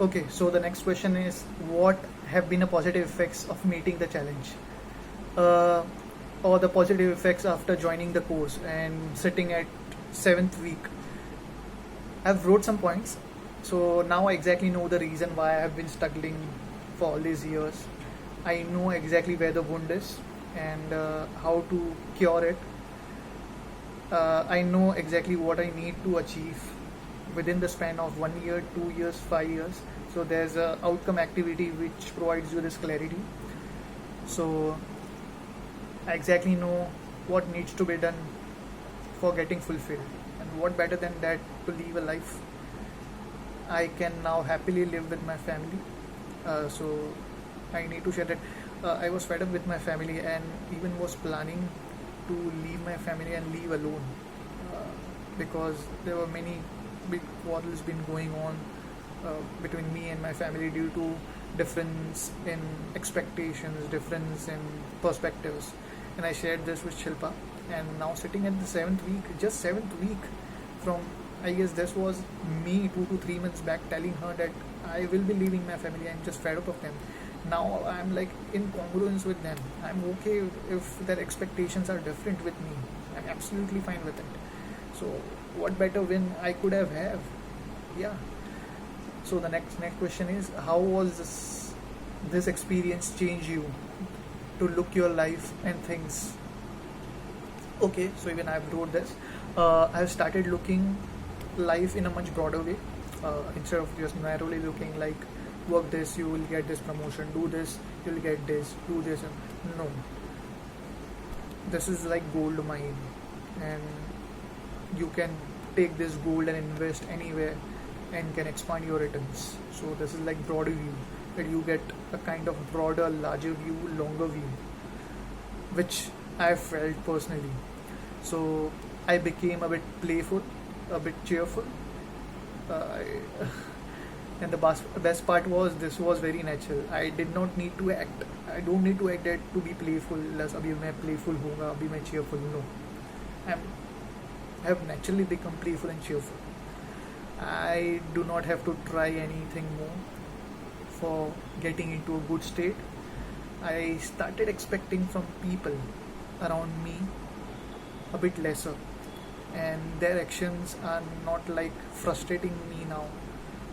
Okay, so the next question is, what have been the positive effects of meeting the challenge, uh, or the positive effects after joining the course and sitting at seventh week? I've wrote some points, so now I exactly know the reason why I have been struggling for all these years. I know exactly where the wound is and how to cure it. I know exactly what I need to achieve within the span of 1 year, 2 years, 5 years. So there's a outcome activity which provides you this clarity. So I exactly know what needs to be done for getting fulfilled. And what better than that to live a life I can now happily live with my family. So I need to share that I was fed up with my family and even was planning to leave my family and leave alone, uh, because there were many big quarrels been going on between me and my family due to difference in expectations, difference in perspectives, and I shared this with Shilpa. And now sitting at the seventh week, just seventh week from, I guess this was me 2 to 3 months back telling her that I will be leaving my family. I'm just fed up of them. Now I'm like in congruence with them. I'm okay if their expectations are different with me. I'm absolutely fine with it. So what better win I could have? Yeah. So the next question is, how was this experience change you to look your life and things? Okay, so even I've wrote this. I've started looking life in a much broader way, instead of just narrowly looking like, work this, you will get this promotion, do this, you'll get this, do this. No, this is like gold mine, and you can take this gold and invest anywhere and can expand your returns. So this is like broader view, that you get a kind of broader, larger view, longer view, which I felt personally. So I became a bit playful, a bit cheerful. I, and the best part was, this was very natural. I did not need to act. I don't need to act that to be playful. Less अभी मैं playful होगा, अभी मैं cheerful. No, I'm, I have naturally become playful and cheerful. I do not have to try anything more for getting into a good state. I started expecting from people around me a bit lesser, and their actions are not like frustrating me now,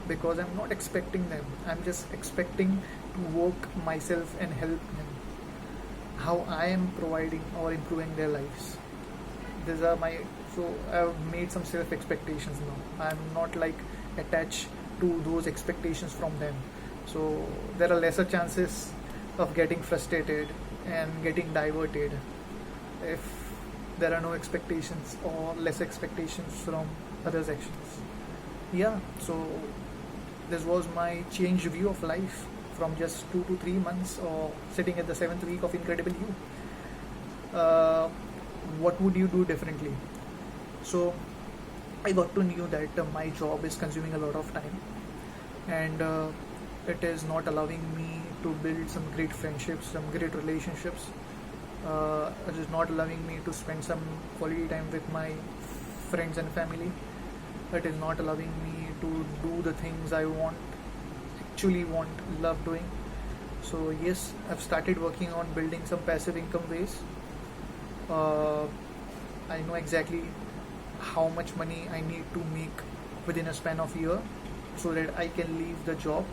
because I'm not expecting them. I'm just expecting to work myself and help them. How I am providing or improving their lives. These are my, so I've made some self expectations now. I'm not like attached to those expectations from them. So there are lesser chances of getting frustrated and getting diverted if there are no expectations or less expectations from others' actions. Yeah, so this was my changed view of life from just 2 to 3 months or sitting at the seventh week of Incredible You. What would you do differently? So I got to know that my job is consuming a lot of time, and it is not allowing me to build some great friendships, some great relationships. It is not allowing me to spend some quality time with my friends and family. It is not allowing me to do the things I actually love doing. So yes, I've started working on building some passive income ways. uh, I know exactly how much money I need to make within a span of year, so that I can leave the job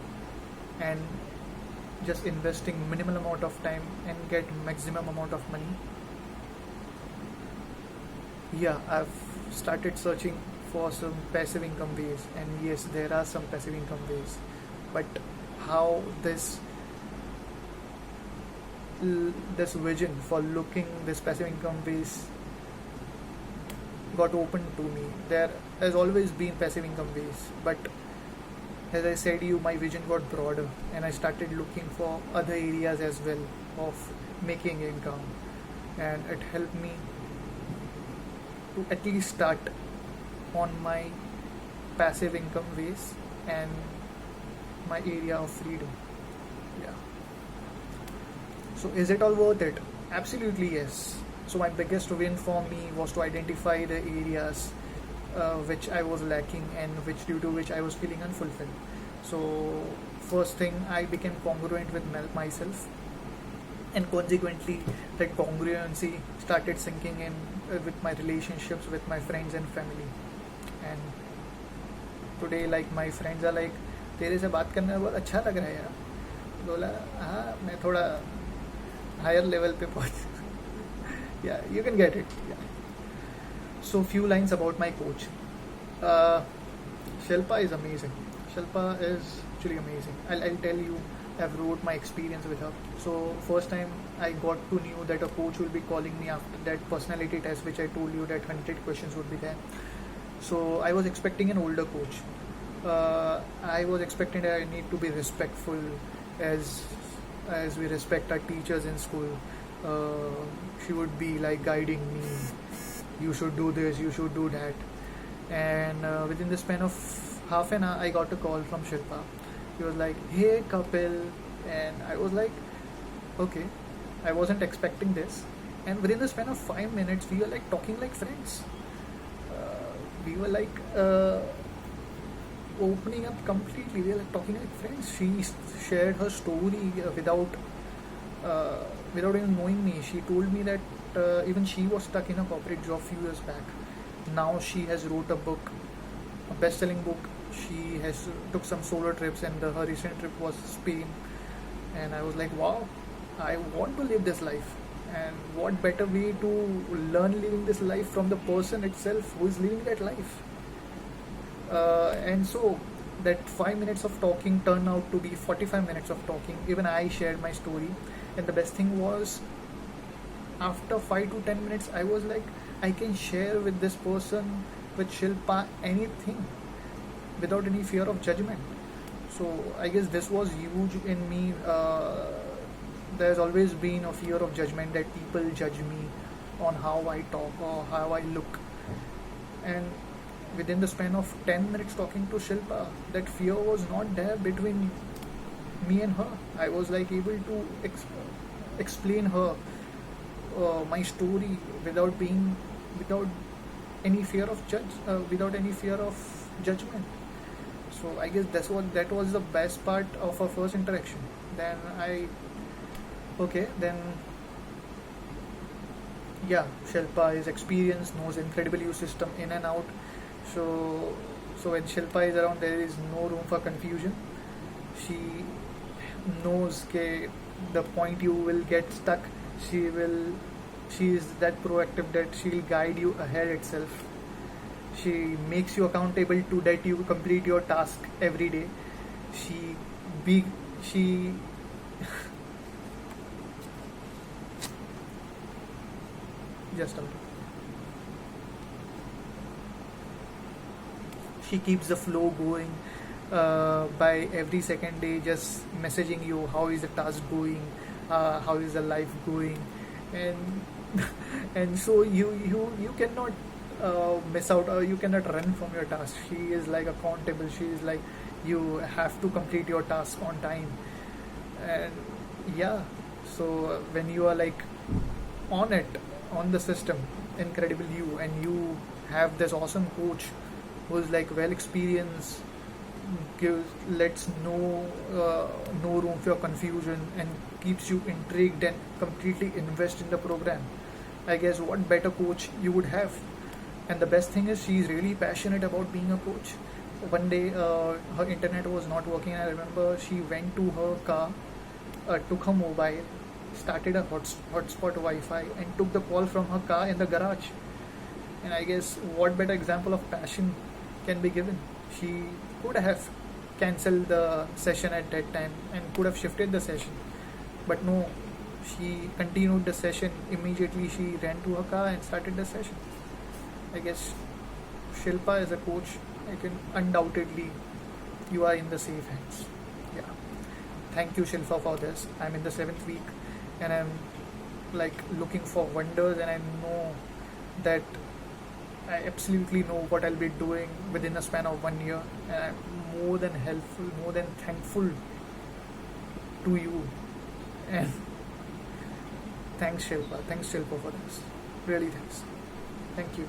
and just investing minimal amount of time and get maximum amount of money. Yeah, I've started searching for some passive income ways, and yes, there are some passive income ways, but how this vision for looking this passive income ways got open to me. There has always been passive income ways, but as I said you, my vision got broader and I started looking for other areas as well of making income, and it helped me to at least start on my passive income ways and my area of freedom. Yeah. So is it all worth it? Absolutely yes. So my biggest win for me was to identify the areas which I was lacking and due to which I was feeling unfulfilled. So first thing, I became congruent with myself, and consequently that congruency started sinking in with my relationships with my friends and family. And today, like, my friends are like, तेरे से बात करने में बहुत अच्छा लग रहा है यार. बोला हाँ, मैं थोड़ा हायर लेवल पे पहुंच. Yeah, you can get it. Yeah. So few lines about my coach. uh, Shilpa is amazing. Shilpa is actually amazing. I'll tell you, I've wrote my experience with her. So first time I got to knew that a coach will be calling me after that personality test, which I told you that 100 questions would be there. So I was expecting an older coach. I was expecting that I need to be respectful as we respect our teachers in school. She would be like guiding me. You should do this. You should do that. And within the span of half an hour, I got a call from Shilpa. He was like, "Hey, Kapil," and I was like, "Okay." I wasn't expecting this. And within the span of 5 minutes, we were like talking like friends. We were like opening up completely. We were like talking like friends. She shared her story without even knowing me. She told me that even she was stuck in a corporate job few years back. Now she has wrote a book, a best-selling book. She has took some solo trips, and her recent trip was Spain. And I was like, wow, I want to live this life. And what better way to learn living this life from the person itself who is living that life. And so that 5 minutes of talking turned out to be 45 minutes of talking. Even I shared my story. And the best thing was, after 5 to 10 minutes, I was like, I can share with this person, with Shilpa, anything without any fear of judgment. So I guess this was huge in me. There's always been a fear of judgment, that people judge me on how I talk or how I look. And within the span of 10 minutes talking to Shilpa, that fear was not there between me and her. I was like able to explain her my story without any fear of without any fear of judgment. So I guess that was the best part of our first interaction. Then yeah, Shilpa is experienced, knows incredible use system in and out. So when Shilpa is around, there is no room for confusion. She knows the point you will get stuck. She is that proactive that she'll guide you ahead itself. She makes you accountable to that you complete your task every day. She just a minute. She keeps the flow going by every second day, just messaging you how is the task going, how is the life going, and and so you cannot miss out, or you cannot run from your task. She is like accountable. She is like, you have to complete your task on time. And yeah, so when you are like on the system, incredible you, and you have this awesome coach who's like well experienced, lets no room for confusion, and keeps you intrigued and completely invest in the program. I guess what better coach you would have. And the best thing is, she's really passionate about being a coach. One day her internet was not working, and I remember she went to her car, took her mobile, started a hotspot Wi-Fi, and took the call from her car in the garage. And I guess what better example of passion can be given. She could have cancelled the session at that time and could have shifted the session, but no, she continued the session. Immediately she ran to her car and started the session. I guess Shilpa is a coach. I can undoubtedly, you are in the safe hands. Yeah. Thank you, Shilpa, for this. I'm in the 7th week, and I'm like looking for wonders, and I know that I absolutely know what I'll be doing within a span of 1 year, and I'm more than helpful, more than thankful to you. And thanks Shilpa for this. Really thanks. Thank you.